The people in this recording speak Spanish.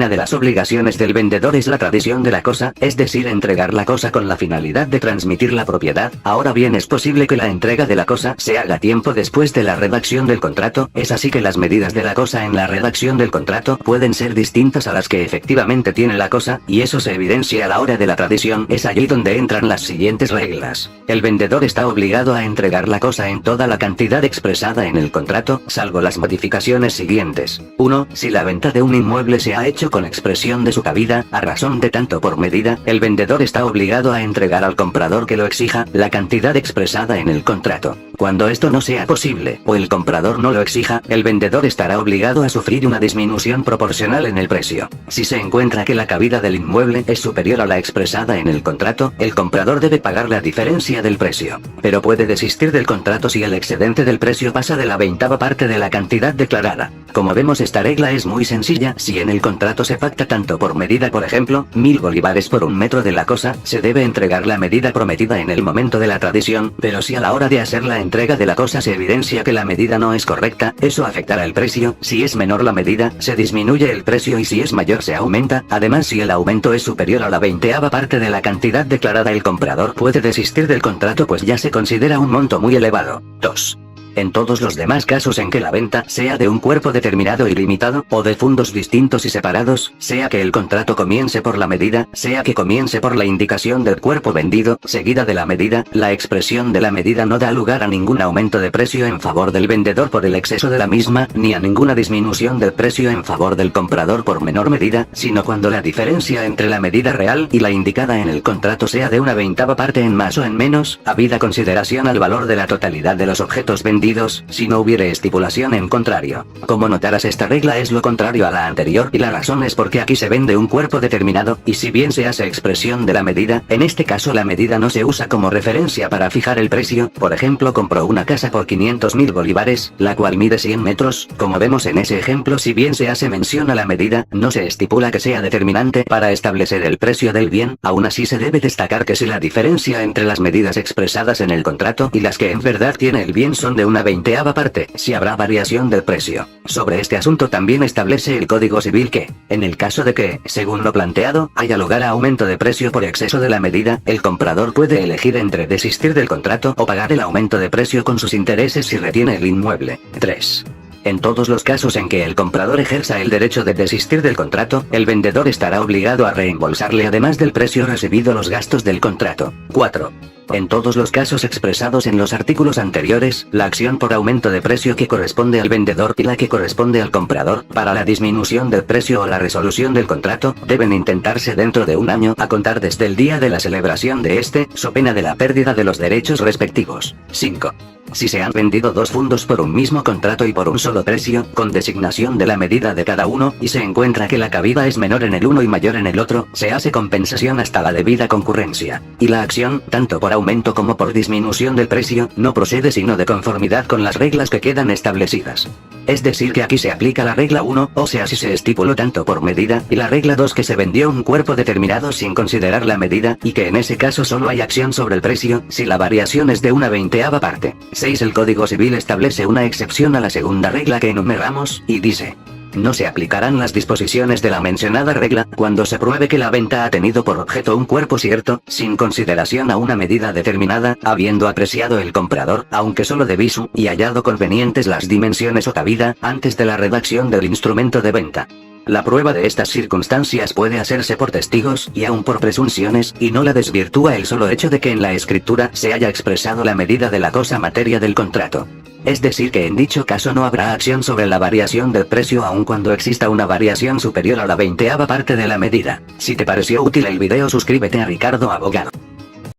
Una de las obligaciones del vendedor es la tradición de la cosa, es decir, entregar la cosa con la finalidad de transmitir la propiedad. Ahora bien, es posible que la entrega de la cosa se haga tiempo después de la redacción del contrato, es así que las medidas de la cosa en la redacción del contrato pueden ser distintas a las que efectivamente tiene la cosa, y eso se evidencia a la hora de la tradición. Es allí donde entran las siguientes reglas. El vendedor está obligado a entregar la cosa en toda la cantidad expresada en el contrato, salvo las modificaciones siguientes. 1. Si la venta de un inmueble se ha hecho con expresión de su cabida, a razón de tanto por medida, el vendedor está obligado a entregar al comprador que lo exija, la cantidad expresada en el contrato. Cuando esto no sea posible, o el comprador no lo exija, el vendedor estará obligado a sufrir una disminución proporcional en el precio. Si se encuentra que la cabida del inmueble es superior a la expresada en el contrato, el comprador debe pagar la diferencia del precio. Pero puede desistir del contrato si el excedente del precio pasa de la 20ª parte de la cantidad declarada. Como vemos, esta regla es muy sencilla. Si en el contrato se pacta tanto por medida, por ejemplo, 1000 bolívares por un metro de la cosa, se debe entregar la medida prometida en el momento de la tradición, pero si a la hora de hacer la entrega de la cosa se evidencia que la medida no es correcta, eso afectará el precio. Si es menor la medida, se disminuye el precio, y si es mayor se aumenta. Además, si el aumento es superior a la 20ª parte de la cantidad declarada, el comprador puede desistir del contrato, pues ya se considera un monto muy elevado. 2. En todos los demás casos en que la venta sea de un cuerpo determinado y limitado, o de fondos distintos y separados, sea que el contrato comience por la medida, sea que comience por la indicación del cuerpo vendido, seguida de la medida, la expresión de la medida no da lugar a ningún aumento de precio en favor del vendedor por el exceso de la misma, ni a ninguna disminución del precio en favor del comprador por menor medida, sino cuando la diferencia entre la medida real y la indicada en el contrato sea de una 20ª parte en más o en menos, habida consideración al valor de la totalidad de los objetos vendidos, si no hubiere estipulación en contrario. Como notarás, esta regla es lo contrario a la anterior, y la razón es porque aquí se vende un cuerpo determinado, y si bien se hace expresión de la medida, en este caso la medida no se usa como referencia para fijar el precio. Por ejemplo, compró una casa por 500.000 bolívares, la cual mide 100 metros, como vemos en ese ejemplo. Si bien se hace mención a la medida, no se estipula que sea determinante para establecer el precio del bien. Aún así, se debe destacar que si la diferencia entre las medidas expresadas en el contrato y las que en verdad tiene el bien son de una 20ª parte, si habrá variación del precio. Sobre este asunto también establece el Código Civil que, en el caso de que, según lo planteado, haya lugar a aumento de precio por exceso de la medida, el comprador puede elegir entre desistir del contrato o pagar el aumento de precio con sus intereses si retiene el inmueble. 3. En todos los casos en que el comprador ejerza el derecho de desistir del contrato, el vendedor estará obligado a reembolsarle, además del precio recibido, los gastos del contrato. 4. En todos los casos expresados en los artículos anteriores, la acción por aumento de precio que corresponde al vendedor y la que corresponde al comprador para la disminución del precio o la resolución del contrato deben intentarse dentro de un año a contar desde el día de la celebración de este, so pena de la pérdida de los derechos respectivos. 5. Si se han vendido dos fondos por un mismo contrato y por un solo precio, con designación de la medida de cada uno, y se encuentra que la cabida es menor en el uno y mayor en el otro, se hace compensación hasta la debida concurrencia. Y la acción, tanto por aumento como por disminución del precio, no procede sino de conformidad con las reglas que quedan establecidas. Es decir, que aquí se aplica la regla 1, o sea, si se estipuló tanto por medida, y la regla 2, que se vendió un cuerpo determinado sin considerar la medida, y que en ese caso solo hay acción sobre el precio, si la variación es de una 20ª parte. 6. El Código Civil establece una excepción a la segunda regla que enumeramos, y dice: no se aplicarán las disposiciones de la mencionada regla cuando se pruebe que la venta ha tenido por objeto un cuerpo cierto, sin consideración a una medida determinada, habiendo apreciado el comprador, aunque solo de visu, y hallado convenientes las dimensiones o cabida, antes de la redacción del instrumento de venta. La prueba de estas circunstancias puede hacerse por testigos y aun por presunciones, y no la desvirtúa el solo hecho de que en la escritura se haya expresado la medida de la cosa materia del contrato. Es decir, que en dicho caso no habrá acción sobre la variación del precio aun cuando exista una variación superior a la 20ª parte de la medida. Si te pareció útil el video, suscríbete a Ricardo Abogado.